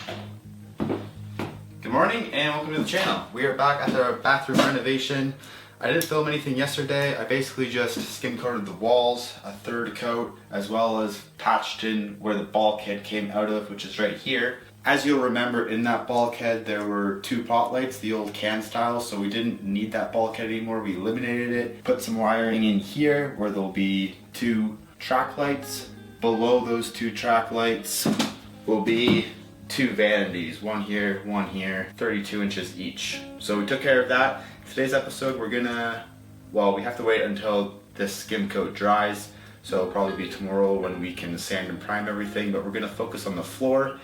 Good morning and welcome to the channel. We are back after our bathroom renovation. I didn't film anything yesterday. I basically just skim coated the walls, a third coat, as well as patched in where the bulkhead came out of, which is right here. As you'll remember, in that bulkhead there were two pot lights, the old can style, so we didn't need that bulkhead anymore. We eliminated it, put some wiring in here where there'll be two track lights. Below those two track lights will be two vanities, one here, 32 inches each. So we took care of that. Today's episode we have to wait until this skim coat dries, so it'll probably be tomorrow when we can sand and prime everything, but we're gonna focus on the floor.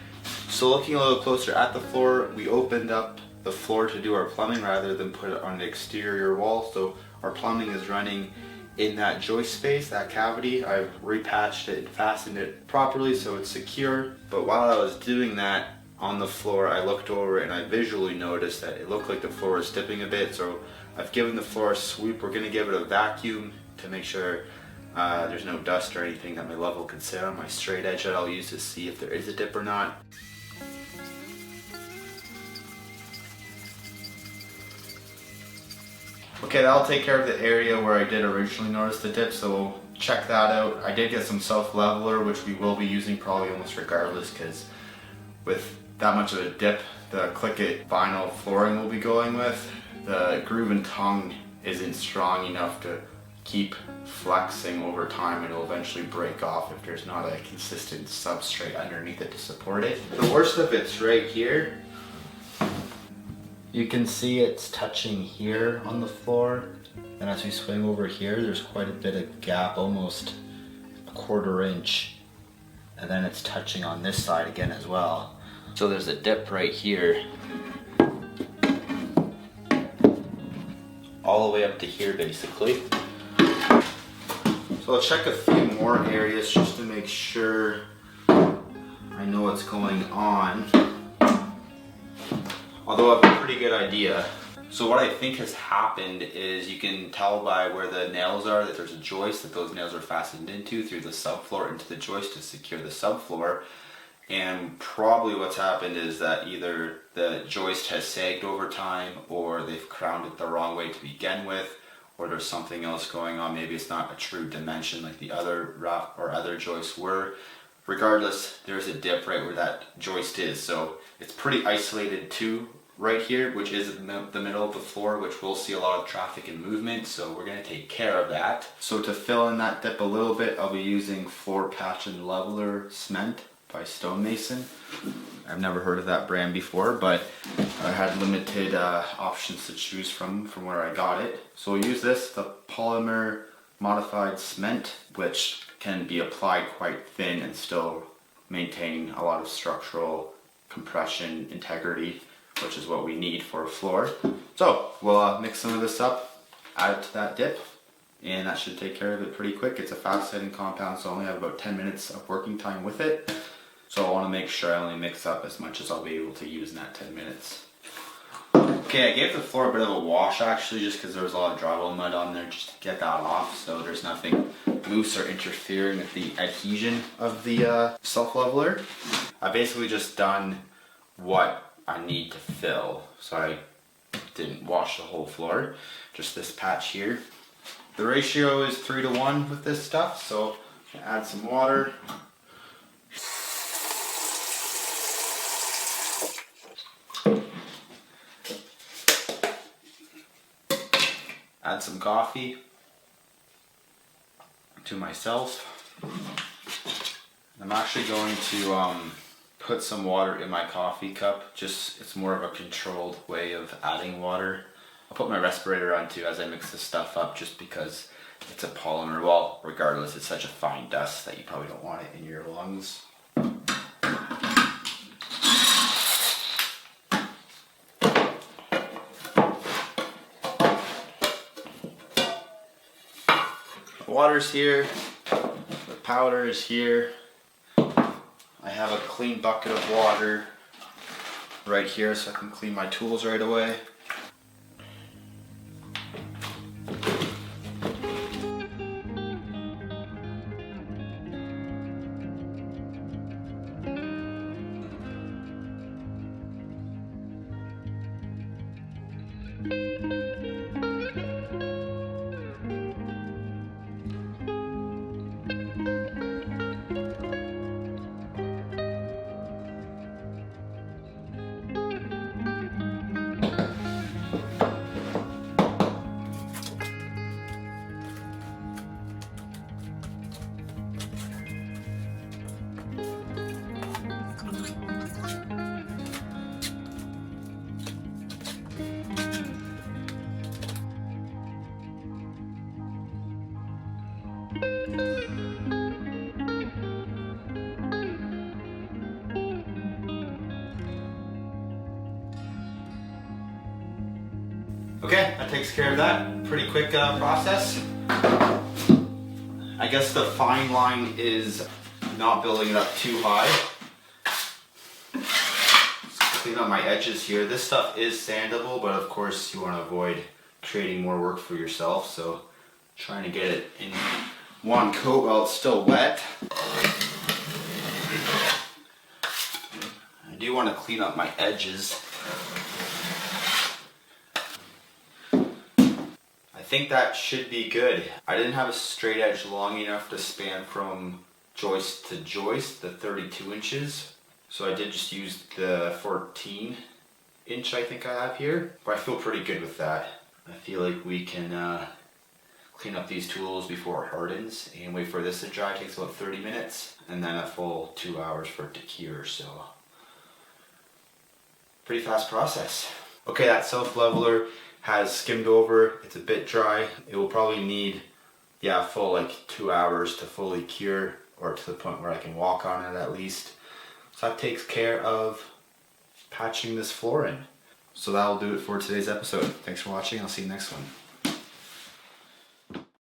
So looking a little closer at the floor, we opened up the floor to do our plumbing rather than put it on the exterior wall. So our plumbing is running in that joist space, that cavity. I've repatched it and fastened it properly so it's secure. But while I was doing that on the floor, I looked over and I visually noticed that it looked like the floor was dipping a bit. So I've given the floor a sweep. We're gonna give it a vacuum to make sure there's no dust or anything that my level could sit on. My straight edge that I'll use to see if there is a dip or not. Okay, that'll take care of the area where I did originally notice the dip, so we'll check that out. I did get some self-leveler, which we will be using probably almost regardless, because with that much of a dip, the click-it vinyl flooring we'll be going with, the groove and tongue isn't strong enough to keep flexing over time, and it'll eventually break off if there's not a consistent substrate underneath it to support it. The worst of it's right here. You can see it's touching here on the floor, and as we swing over here, there's quite a bit of gap, almost a 1/4 inch, and then it's touching on this side again as well. So there's a dip right here, all the way up to here basically. So I'll check a few more areas just to make sure I know what's going on. Although I have a pretty good idea. So what I think has happened is you can tell by where the nails are that there's a joist that those nails are fastened into through the subfloor into the joist to secure the subfloor. And probably what's happened is that either the joist has sagged over time, or they've crowned it the wrong way to begin with, or there's something else going on. Maybe it's not a true dimension like the other rough or other joists were. Regardless, there's a dip right where that joist is. So it's pretty isolated too right here, which is the middle of the floor, which will see a lot of traffic and movement, so we're going to take care of that. So to fill in that dip a little bit, I'll be using Floor Patch and Leveler Cement by Stonemason. I've never heard of that brand before, but I had limited options to choose from where I got it. So we'll use this, the polymer modified cement, which can be applied quite thin and still maintain a lot of structural compression integrity, which is what we need for a floor. So we'll mix some of this up, add it to that dip, and that should take care of it pretty quick. It's a fast setting compound, so I only have about 10 minutes of working time with it. So I want to make sure I only mix up as much as I'll be able to use in that 10 minutes. Okay, I gave the floor a bit of a wash actually, just because there was a lot of drywall mud on there, just to get that off, so there's nothing loose or interfering with the adhesion of the self-leveler. I basically just done what I need to fill, so I didn't wash the whole floor, just this patch here. The ratio is 3:1 with this stuff, so add some water. Add some coffee to myself. I'm actually going to put some water in my coffee cup. It's more of a controlled way of adding water. I'll put my respirator on too as I mix this stuff up, just because it's a polymer. Well, regardless, it's such a fine dust that you probably don't want it in your lungs. Water's here, the powder is here. I have a clean bucket of water right here so I can clean my tools right away. Okay, that takes care of that. Pretty quick process. I guess the fine line is not building it up too high. Just clean up my edges here. This stuff is sandable, but of course you want to avoid creating more work for yourself. So trying to get it in one coat while it's still wet. I do want to clean up my edges. I think that should be good. I didn't have a straight edge long enough to span from joist to joist, the 32 inches. So I did just use the 14 inch I think I have here. But I feel pretty good with that. I feel like we can clean up these tools before it hardens and wait for this to dry. It takes about 30 minutes and then a full 2 hours for it to cure. So pretty fast process. Okay, that self-leveler has skimmed over. It's a bit dry. It will probably need, yeah, full like 2 hours to fully cure, or to the point where I can walk on it at least. So that takes care of patching this floor in. So that'll do it for today's episode. Thanks for watching. I'll see you next one.